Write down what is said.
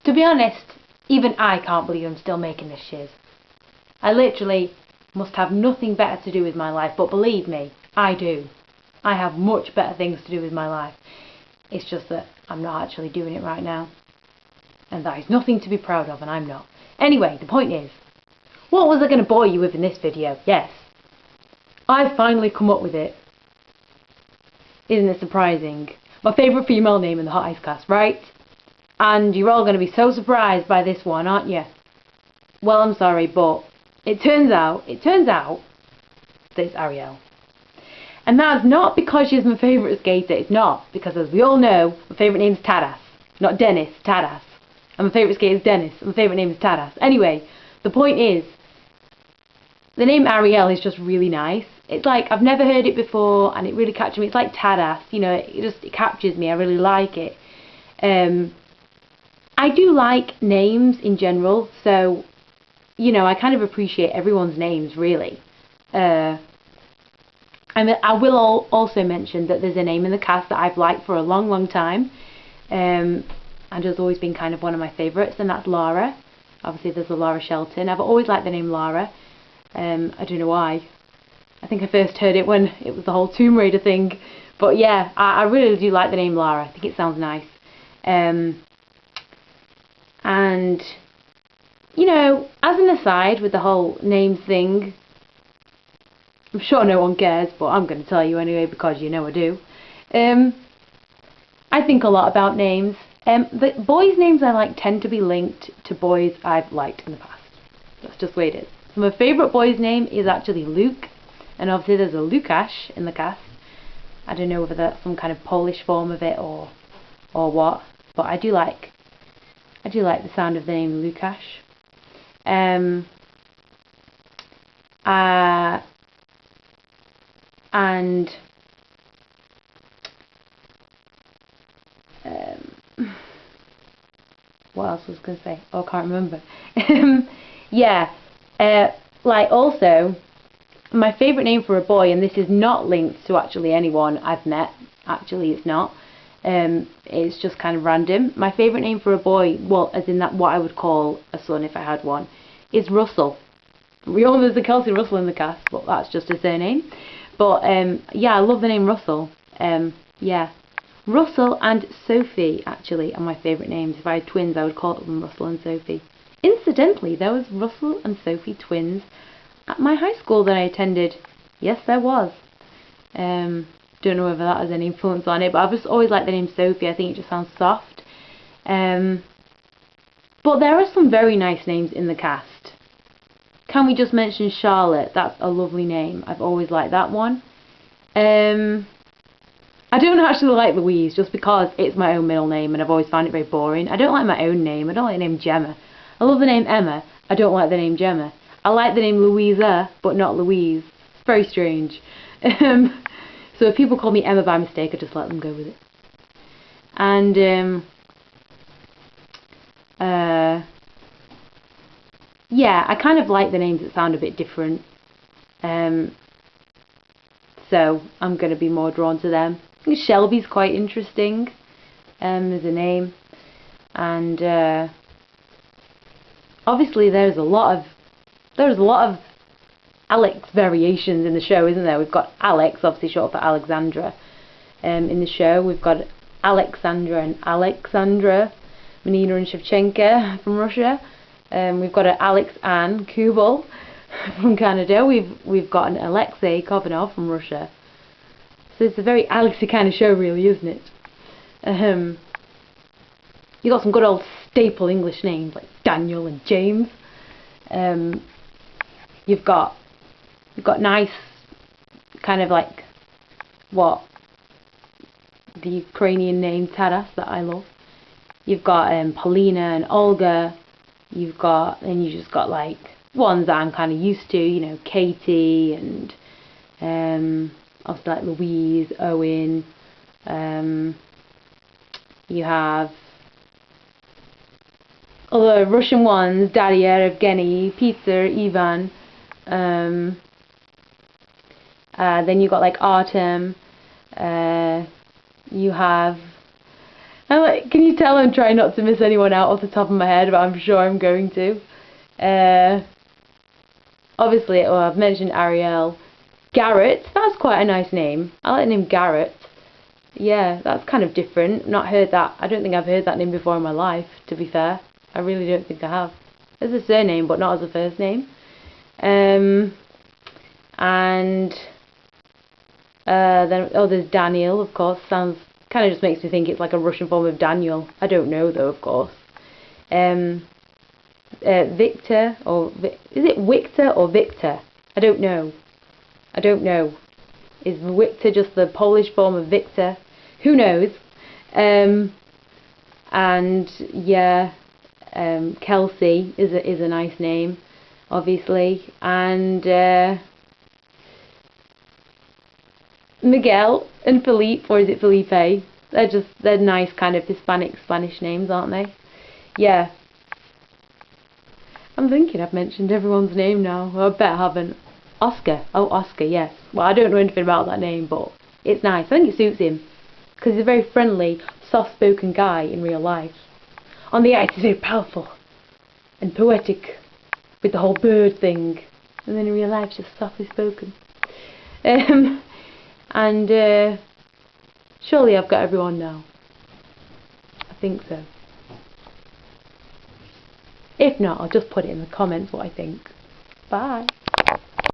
To be honest, even I can't believe I'm still making this shiz. I literally must have nothing better to do with my life, but believe me, I do. I have much better things to do with my life. It's just that I'm not actually doing it right now. And that is nothing to be proud of, and I'm not. Anyway, the point is, what was I going to bore you with in this video? Yes, I've finally come up with it. Isn't it surprising? My favourite female name in the Hot Ice cast, right? And you're all going to be so surprised by this one, aren't you? Well, I'm sorry, but it turns out that it's Ariel. And that's not because she's my favourite skater. It's not, because as we all know, my favourite name is Taras. Not Denis, Taras. And my favourite skater is Denis. And my favourite name is Taras. Anyway, the point is, the name Ariel is just really nice. It's like, I've never heard it before, and it really catches me. It's like Taras, you know, it captures me. I really like it. I do like names in general, so, you know, I kind of appreciate everyone's names, really. I will also mention that there's a name in the cast that I've liked for a long, long time, and has always been kind of one of my favourites, and that's Lara. Obviously, there's a Lara Shelton. I've always liked the name Lara. I don't know why. I think I first heard it when it was the whole Tomb Raider thing. But yeah, I really do like the name Lara. I think it sounds nice. And, you know, as an aside with the whole name thing, I'm sure no one cares, but I'm going to tell you anyway because you know I do. I think a lot about names. The boys' names I like tend to be linked to boys I've liked in the past. That's just the way it is. So my favourite boy's name is actually Luke, and obviously there's a Lukasz in the cast. I don't know whether that's some kind of Polish form of it or what, but I do like the sound of the name Lukasz. And what else was I going to say? Oh, I can't remember. Yeah, like also, my favourite name for a boy, and this is not linked to actually anyone I've met, actually it's not, it's just kind of random. My favourite name for a boy, well, as in that what I would call a son if I had one, is Russell. We all know there's a Kelsey Russell in the cast, but that's just a surname. But yeah, I love the name Russell. Yeah, Russell and Sophie actually are my favourite names. If I had twins, I would call them Russell and Sophie. Incidentally, there was Russell and Sophie twins at my high school that I attended. Yes, there was. Don't know whether that has any influence on it, but I've just always liked the name Sophie. I think it just sounds soft. But there are some very nice names in the cast. Can we just mention Charlotte? That's a lovely name. I've always liked that one. I don't actually like Louise just because it's my own middle name and I've always found it very boring. I don't like my own name. I don't like the name Gemma. I love the name Emma. I don't like the name Gemma. I like the name Louisa, but not Louise. It's very strange. So if people call me Emma by mistake, I just let them go with it. And yeah, I kind of like the names that sound a bit different. So I'm going to be more drawn to them. I think Shelby's quite interesting as a name. And obviously there's a lot of Alex variations in the show, isn't there? We've got Alex, obviously short for Alexandra, in the show. We've got Alexandra and Alexandra, Menina and Shevchenko from Russia. We've got an Alex Ann Kubel from Canada. We've got an Alexei Kovanov from Russia. So it's a very Alexy kind of show, really, isn't it? You got some good old staple English names like Daniel and James. You've got nice kind of like what the Ukrainian name Taras that I love. You've got Polina and Olga. You just got like ones that I'm kind of used to, you know, Katie and obviously like Louise, Owen. You have other Russian ones, Daria, Evgeny, Peter, Ivan. Then you got like Artem. You have Can you tell I'm trying not to miss anyone out off the top of my head, but I'm sure I'm going to. Obviously, I've mentioned Ariel. Garrett, that's quite a nice name. I like the name Garrett. Yeah, that's kind of different. Not heard that. I don't think I've heard that name before in my life, to be fair. I really don't think I have. As a surname, but not as a first name. And then there's Daniel, of course. Kind of just makes me think it's like a Russian form of Daniel. I don't know though, of course. Victor, or is it Victor or Victor? I don't know. Is Victor just the Polish form of Victor? Who knows? And yeah, Kelsey is a nice name, obviously, and Miguel and Felipe, or is it Felipe? They're nice kind of Hispanic Spanish names, aren't they? Yeah. I'm thinking I've mentioned everyone's name now. Well, I bet I haven't. Oscar. Oh, Oscar, yes. Well, I don't know anything about that name, but it's nice. I think it suits him, because he's a very friendly, soft-spoken guy in real life. On the ice, he's very powerful and poetic, with the whole bird thing. And then in real life, just softly spoken. And surely I've got everyone now. I think so. If not, I'll just put it in the comments what I think. Bye.